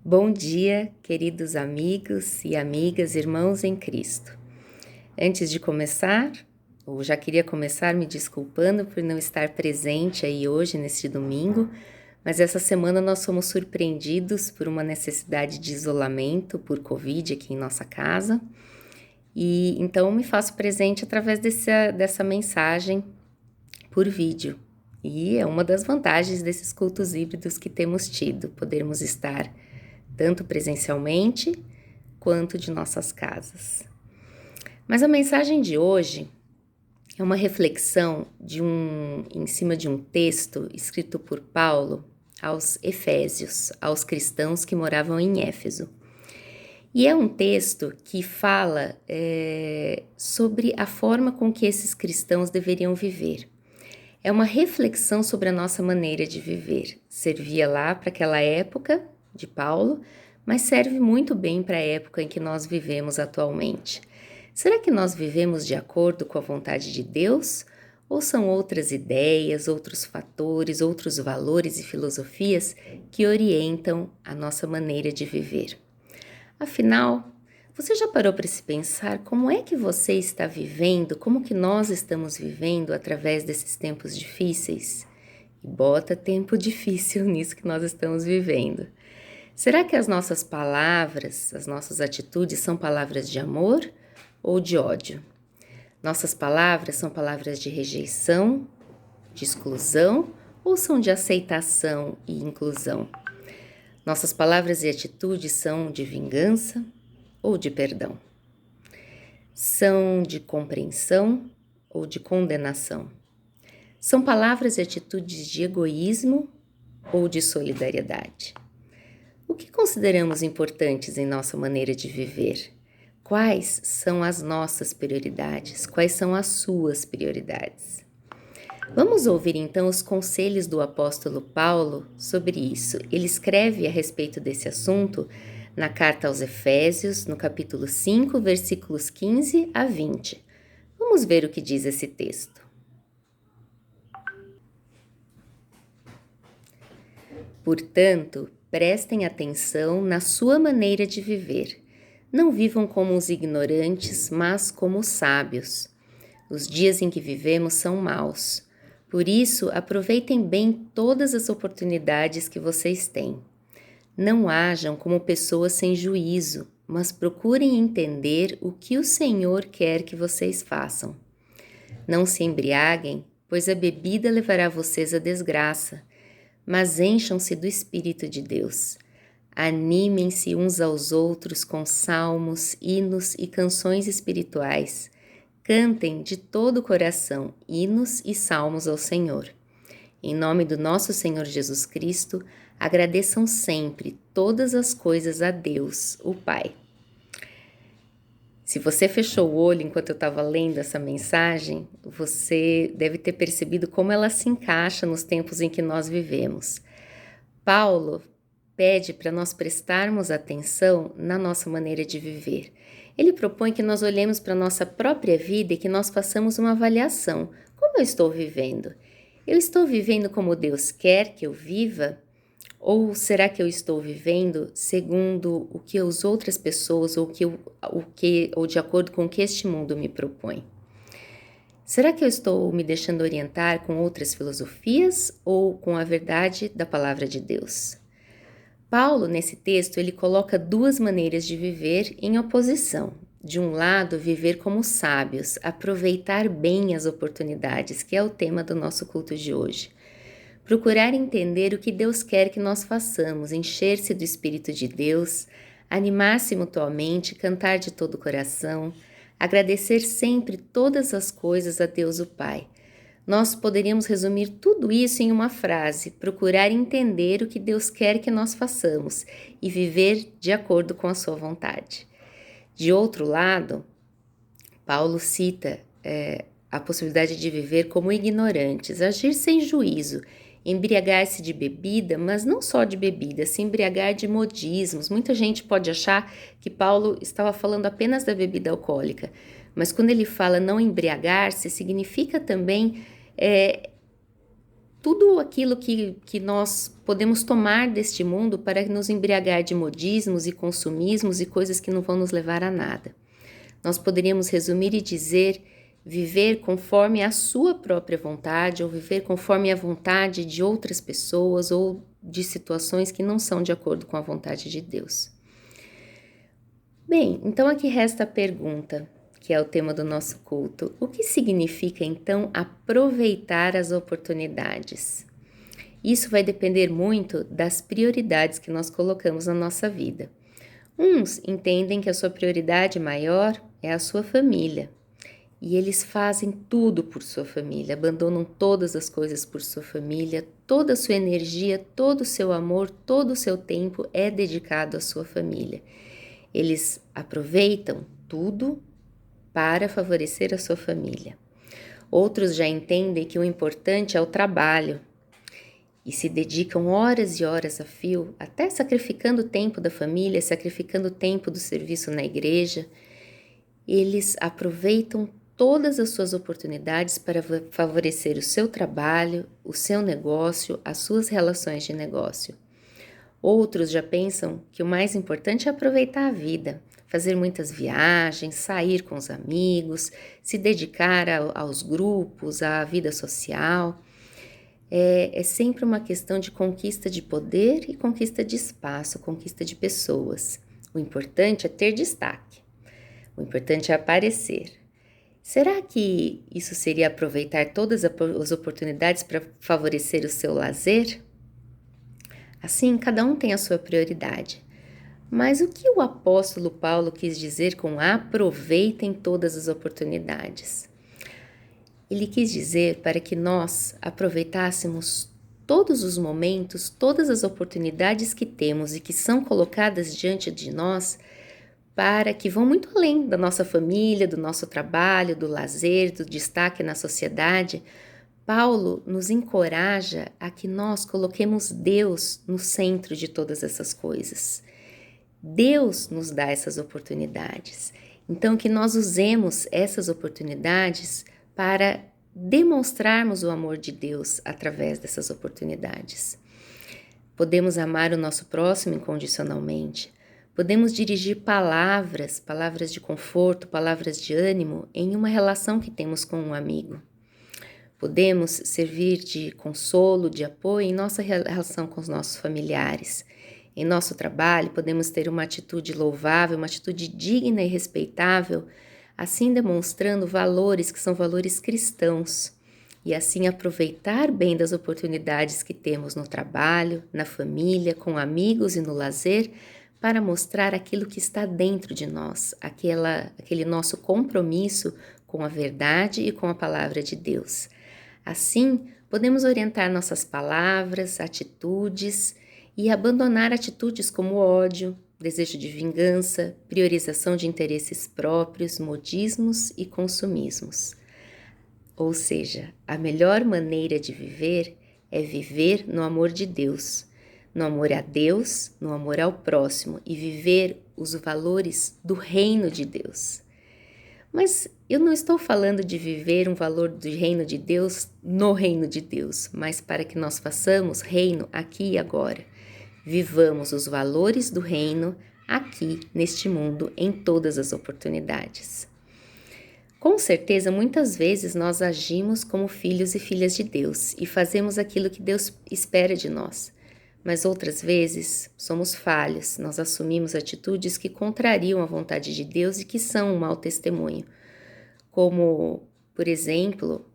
Bom dia, queridos amigos e amigas, irmãos em Cristo. Antes de começar, eu já queria começar me desculpando por não estar presente aí hoje, neste domingo, mas essa semana nós fomos surpreendidos por uma necessidade de isolamento por Covid aqui em nossa casa, e então me faço presente através dessa mensagem por vídeo. E é uma das vantagens desses cultos híbridos que temos tido, podermos estar tanto presencialmente quanto de nossas casas. Mas a mensagem de hoje é uma reflexão em cima de um texto escrito por Paulo aos Efésios, aos cristãos que moravam em Éfeso. E é um texto que fala sobre a forma com que esses cristãos deveriam viver. É uma reflexão sobre a nossa maneira de viver. Servia lá para aquela época de Paulo, mas serve muito bem para a época em que nós vivemos atualmente. Será que nós vivemos de acordo com a vontade de Deus? Ou são outras ideias, outros fatores, outros valores e filosofias que orientam a nossa maneira de viver? Afinal, você já parou para se pensar como é que você está vivendo, como que nós estamos vivendo através desses tempos difíceis? E bota tempo difícil nisso que nós estamos vivendo. Será que as nossas palavras, as nossas atitudes são palavras de amor ou de ódio? Nossas palavras são palavras de rejeição, de exclusão ou são de aceitação e inclusão? Nossas palavras e atitudes são de vingança ou de perdão? São de compreensão ou de condenação? São palavras e atitudes de egoísmo ou de solidariedade? O que consideramos importantes em nossa maneira de viver? Quais são as nossas prioridades? Quais são as suas prioridades? Vamos ouvir então os conselhos do apóstolo Paulo sobre isso. Ele escreve a respeito desse assunto na carta aos Efésios, no capítulo 5, versículos 15 a 20. Vamos ver o que diz esse texto. Portanto, prestem atenção na sua maneira de viver. Não vivam como os ignorantes, mas como os sábios. Os dias em que vivemos são maus. Por isso, aproveitem bem todas as oportunidades que vocês têm. Não hajam como pessoas sem juízo, mas procurem entender o que o Senhor quer que vocês façam. Não se embriaguem, pois a bebida levará vocês à desgraça, mas encham-se do Espírito de Deus. Animem-se uns aos outros com salmos, hinos e canções espirituais. Cantem de todo o coração hinos e salmos ao Senhor. Em nome do nosso Senhor Jesus Cristo, agradeçam sempre todas as coisas a Deus, o Pai. Se você fechou o olho enquanto eu estava lendo essa mensagem, você deve ter percebido como ela se encaixa nos tempos em que nós vivemos. Paulo pede para nós prestarmos atenção na nossa maneira de viver. Ele propõe que nós olhemos para a nossa própria vida e que nós façamos uma avaliação. Como eu estou vivendo? Eu estou vivendo como Deus quer que eu viva? Ou será que eu estou vivendo segundo o que as outras pessoas ou de acordo com o que este mundo me propõe? Será que eu estou me deixando orientar com outras filosofias ou com a verdade da palavra de Deus? Paulo, nesse texto, ele coloca duas maneiras de viver em oposição. De um lado, viver como sábios, aproveitar bem as oportunidades, que é o tema do nosso culto de hoje. Procurar entender o que Deus quer que nós façamos, encher-se do Espírito de Deus, animar-se mutuamente, cantar de todo o coração, agradecer sempre todas as coisas a Deus o Pai. Nós poderíamos resumir tudo isso em uma frase: procurar entender o que Deus quer que nós façamos e viver de acordo com a sua vontade. De outro lado, Paulo cita a possibilidade de viver como ignorantes, agir sem juízo, embriagar-se de bebida, mas não só de bebida, se embriagar de modismos. Muita gente pode achar que Paulo estava falando apenas da bebida alcoólica, mas quando ele fala não embriagar-se, significa também tudo aquilo que nós podemos tomar deste mundo para nos embriagar de modismos e consumismos e coisas que não vão nos levar a nada. Nós poderíamos resumir e dizer viver conforme a sua própria vontade ou viver conforme a vontade de outras pessoas ou de situações que não são de acordo com a vontade de Deus. Bem, então aqui resta a pergunta, que é o tema do nosso culto. O que significa então aproveitar as oportunidades? Isso vai depender muito das prioridades que nós colocamos na nossa vida. Uns entendem que a sua prioridade maior é a sua família. E eles fazem tudo por sua família, abandonam todas as coisas por sua família, toda a sua energia, todo o seu amor, todo o seu tempo é dedicado à sua família. Eles aproveitam tudo para favorecer a sua família. Outros já entendem que o importante é o trabalho e se dedicam horas e horas a fio, até sacrificando o tempo da família, sacrificando o tempo do serviço na igreja. Eles aproveitam todas as suas oportunidades para favorecer o seu trabalho, o seu negócio, as suas relações de negócio. Outros já pensam que o mais importante é aproveitar a vida, fazer muitas viagens, sair com os amigos, se dedicar aos grupos, à vida social. É sempre uma questão de conquista de poder e conquista de espaço, conquista de pessoas. O importante é ter destaque, o importante é aparecer. Será que isso seria aproveitar todas as oportunidades para favorecer o seu lazer? Assim, cada um tem a sua prioridade. Mas o que o apóstolo Paulo quis dizer com aproveitem todas as oportunidades? Ele quis dizer para que nós aproveitássemos todos os momentos, todas as oportunidades que temos e que são colocadas diante de nós, para que vão muito além da nossa família, do nosso trabalho, do lazer, do destaque na sociedade. Paulo nos encoraja a que nós coloquemos Deus no centro de todas essas coisas. Deus nos dá essas oportunidades. Então, que nós usemos essas oportunidades para demonstrarmos o amor de Deus através dessas oportunidades. Podemos amar o nosso próximo incondicionalmente. Podemos dirigir palavras de conforto, palavras de ânimo em uma relação que temos com um amigo. Podemos servir de consolo, de apoio em nossa relação com os nossos familiares. Em nosso trabalho, podemos ter uma atitude louvável, uma atitude digna e respeitável, assim demonstrando valores que são valores cristãos, e assim aproveitar bem das oportunidades que temos no trabalho, na família, com amigos e no lazer, para mostrar aquilo que está dentro de nós, aquele nosso compromisso com a verdade e com a palavra de Deus. Assim, podemos orientar nossas palavras, atitudes e abandonar atitudes como ódio, desejo de vingança, priorização de interesses próprios, modismos e consumismos. Ou seja, a melhor maneira de viver é viver no amor de Deus, no amor a Deus, no amor ao próximo e viver os valores do reino de Deus. Mas eu não estou falando de viver um valor do reino de Deus no reino de Deus, mas para que nós façamos reino aqui e agora. Vivamos os valores do reino aqui, neste mundo, em todas as oportunidades. Com certeza, muitas vezes nós agimos como filhos e filhas de Deus e fazemos aquilo que Deus espera de nós. Mas outras vezes somos falhos, nós assumimos atitudes que contrariam a vontade de Deus e que são um mau testemunho. Como, por exemplo,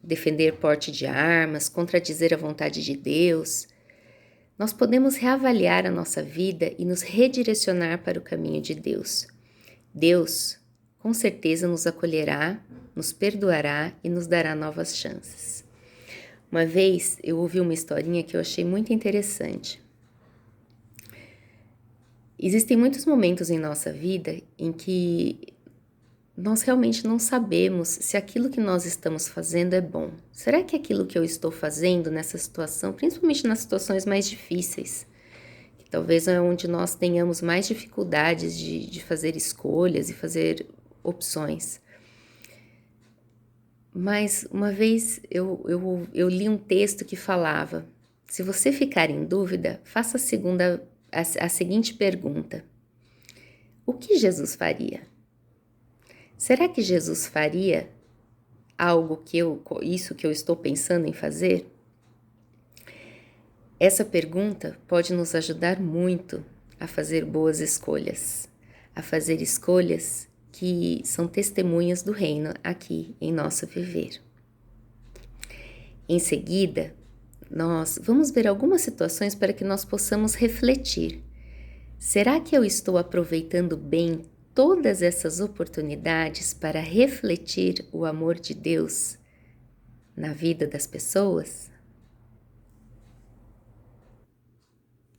defender porte de armas, contradizer a vontade de Deus. Nós podemos reavaliar a nossa vida e nos redirecionar para o caminho de Deus. Deus, com certeza, nos acolherá, nos perdoará e nos dará novas chances. Uma vez eu ouvi uma historinha que eu achei muito interessante. Existem muitos momentos em nossa vida em que nós realmente não sabemos se aquilo que nós estamos fazendo é bom. Será que aquilo que eu estou fazendo nessa situação, principalmente nas situações mais difíceis, que talvez é onde nós tenhamos mais dificuldades de fazer escolhas e fazer opções, Mas uma vez eu li um texto que falava: se você ficar em dúvida, faça a seguinte pergunta: o que Jesus faria? Será que Jesus faria algo isso que eu estou pensando em fazer? Essa pergunta pode nos ajudar muito a fazer boas escolhas, a fazer escolhas que são testemunhas do reino aqui em nosso viver. Em seguida, nós vamos ver algumas situações para que nós possamos refletir. Será que eu estou aproveitando bem todas essas oportunidades para refletir o amor de Deus na vida das pessoas?